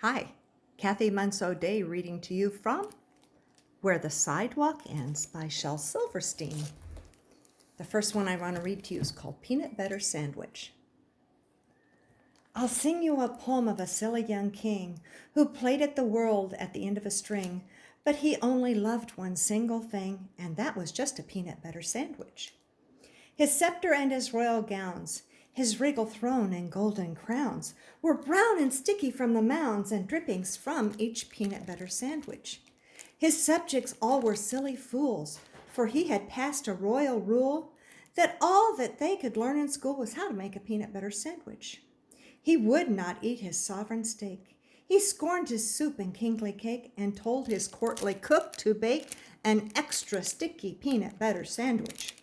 Hi, Kathy Munso Day reading to you from Where the Sidewalk Ends by Shel Silverstein. The first one I want to read to you is called Peanut Butter Sandwich. I'll sing you a poem of a silly young king who played at the world at the end of a string, but he only loved one single thing, and that was just a peanut butter sandwich. His scepter and his royal gowns, his regal throne and golden crowns, were brown and sticky from the mounds and drippings from each peanut butter sandwich. His subjects all were silly fools, for he had passed a royal rule that all that they could learn in school was how to make a peanut butter sandwich. He would not eat his sovereign steak. He scorned his soup and kingly cake and told his courtly cook to bake an extra sticky peanut butter sandwich.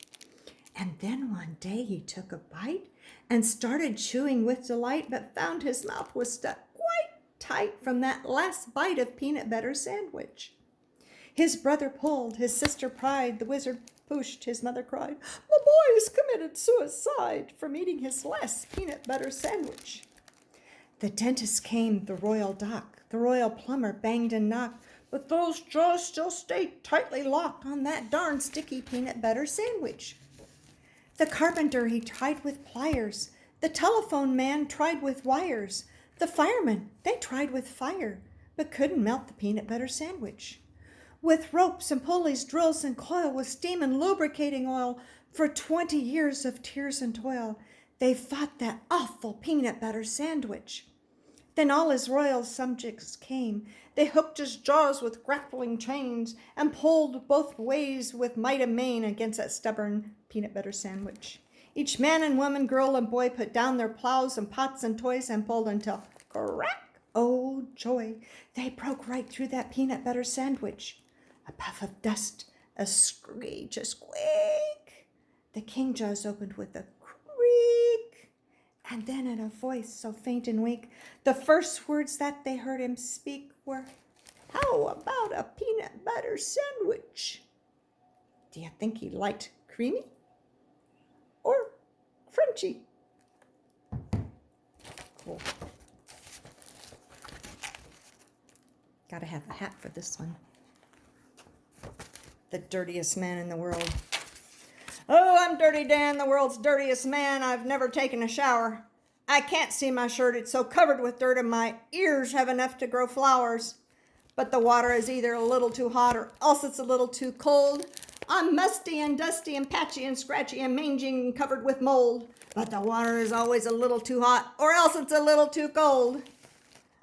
And then one day he took a bite and started chewing with delight, but found his mouth was stuck quite tight from that last bite of peanut butter sandwich. His brother pulled, his sister pried, the wizard pushed, his mother cried, "My boy's committed suicide from eating his last peanut butter sandwich." The dentist came, the royal doc, the royal plumber banged and knocked, but those jaws still stayed tightly locked on that darn sticky peanut butter sandwich. The carpenter, he tried with pliers. The telephone man tried with wires. The firemen, they tried with fire, but couldn't melt the peanut butter sandwich. With ropes and pulleys, drills and coil, with steam and lubricating oil, for 20 years of tears and toil, they fought that awful peanut butter sandwich. Then all his royal subjects came. They hooked his jaws with grappling chains and pulled both ways with might and main against that stubborn peanut butter sandwich. Each man and woman, girl and boy put down their plows and pots and toys and pulled until crack, oh joy, they broke right through that peanut butter sandwich. A puff of dust, a screech, a squeak. The king jaws opened with a creak. And then in a voice so faint and weak, the first words that they heard him speak were, "How about a peanut butter sandwich?" Do you think he liked creamy or crunchy? Cool. Gotta have a hat for this one. The dirtiest man in the world. "Oh, I'm Dirty Dan, the world's dirtiest man. I've never taken a shower. I can't see my shirt. It's so covered with dirt, and my ears have enough to grow flowers. But the water is either a little too hot or else it's a little too cold. I'm musty and dusty and patchy and scratchy and mangy and covered with mold. But the water is always a little too hot or else it's a little too cold.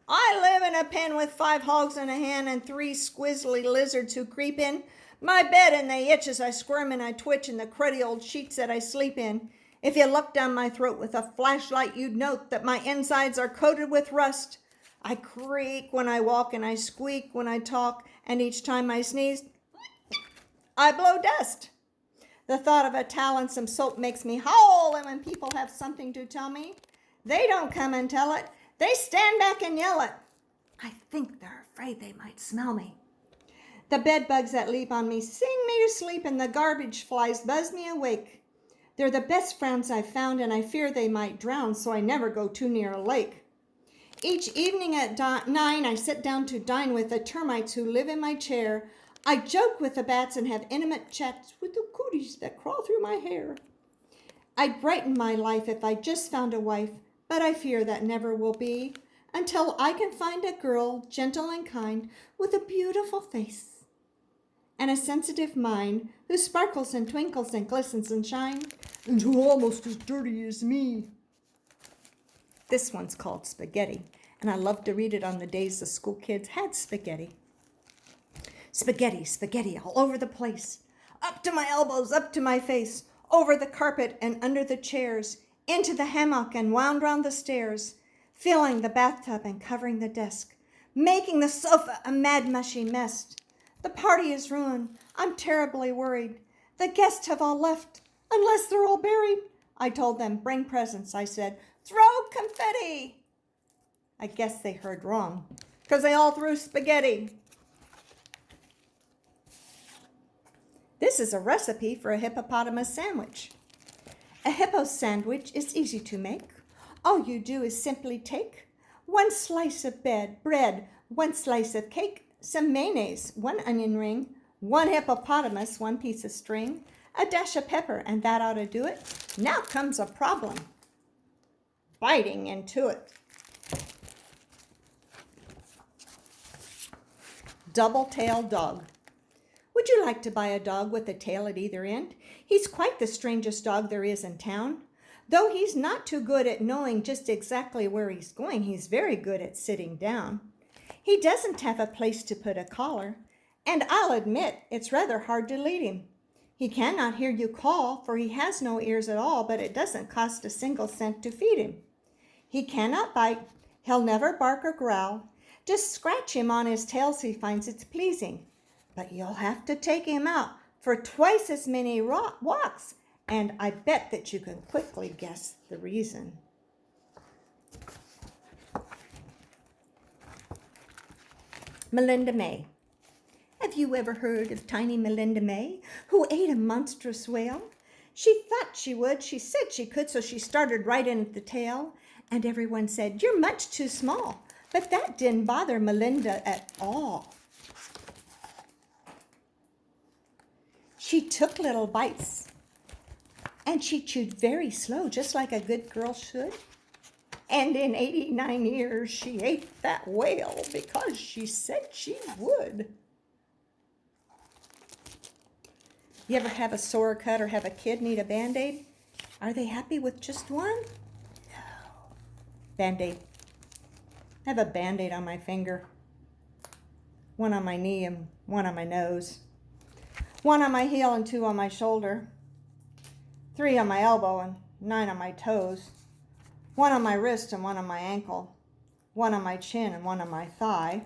I live in a pen with 5 hogs in a hen and 3 squizzly lizards who creep in my bed and they itch as I squirm and I twitch in the cruddy old sheets that I sleep in. If you look down my throat with a flashlight, you'd note that my insides are coated with rust. I creak when I walk and I squeak when I talk, and each time I sneeze, I blow dust. The thought of a towel and some soap makes me howl, and when people have something to tell me, they don't come and tell it. They stand back and yell it. I think they're afraid they might smell me. The bed bugs that leap on me sing me to sleep, and the garbage flies buzz me awake. They're the best friends I've found, and I fear they might drown, so I never go too near a lake. Each evening at 9, I sit down to dine with the termites who live in my chair. I joke with the bats and have intimate chats with the cooties that crawl through my hair. I'd brighten my life if I just found a wife, but I fear that never will be, until I can find a girl, gentle and kind, with a beautiful face and a sensitive mind, who sparkles and twinkles and glistens and shines, and who almost as dirty as me." This one's called Spaghetti, and I love to read it on the days the school kids had spaghetti. Spaghetti, spaghetti all over the place, up to my elbows, up to my face, over the carpet and under the chairs, into the hammock and wound round the stairs, filling the bathtub and covering the desk, making the sofa a mad mushy mess. The party is ruined. I'm terribly worried. The guests have all left, unless they're all buried. I told them, "Bring presents." I said, "Throw confetti." I guess they heard wrong, because they all threw spaghetti. This is a recipe for a hippopotamus sandwich. A hippo sandwich is easy to make. All you do is simply take 1 slice of bread, 1 slice of cake, some mayonnaise, 1 onion ring, 1 hippopotamus, 1 piece of string, a dash of pepper, and that ought to do it. Now comes a problem. Biting into it. Double-tailed dog. Would you like to buy a dog with a tail at either end? He's quite the strangest dog there is in town. Though he's not too good at knowing just exactly where he's going, he's very good at sitting down. He doesn't have a place to put a collar, and I'll admit it's rather hard to lead him. He cannot hear you call, for he has no ears at all, but it doesn't cost a single cent to feed him. He cannot bite, he'll never bark or growl. Just scratch him on his tail so he finds it's pleasing. But you'll have to take him out for twice as many walks, and I bet that you can quickly guess the reason. Melinda May. Have you ever heard of tiny Melinda May, who ate a monstrous whale? She thought she would. She said she could, so she started right in at the tail, and everyone said, "You're much too small." But that didn't bother Melinda at all. She took little bites, and she chewed very slow, just like a good girl should. And in 89 years, she ate that whale because she said she would. You ever have a sore cut or have a kid need a Band-Aid? Are they happy with just one? No. Band-Aid. I have a Band-Aid on my finger, 1 on my knee and 1 on my nose, 1 on my heel and 2 on my shoulder, 3 on my elbow and 9 on my toes, 1 on my wrist and 1 on my ankle, 1 on my chin and 1 on my thigh,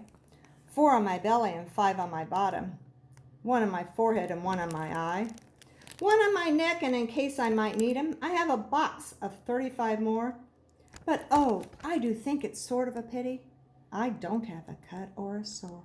4 on my belly and 5 on my bottom, 1 on my forehead and 1 on my eye, 1 on my neck, and in case I might need them, I have a box of 35 more. But oh, I do think it's sort of a pity I don't have a cut or a sore.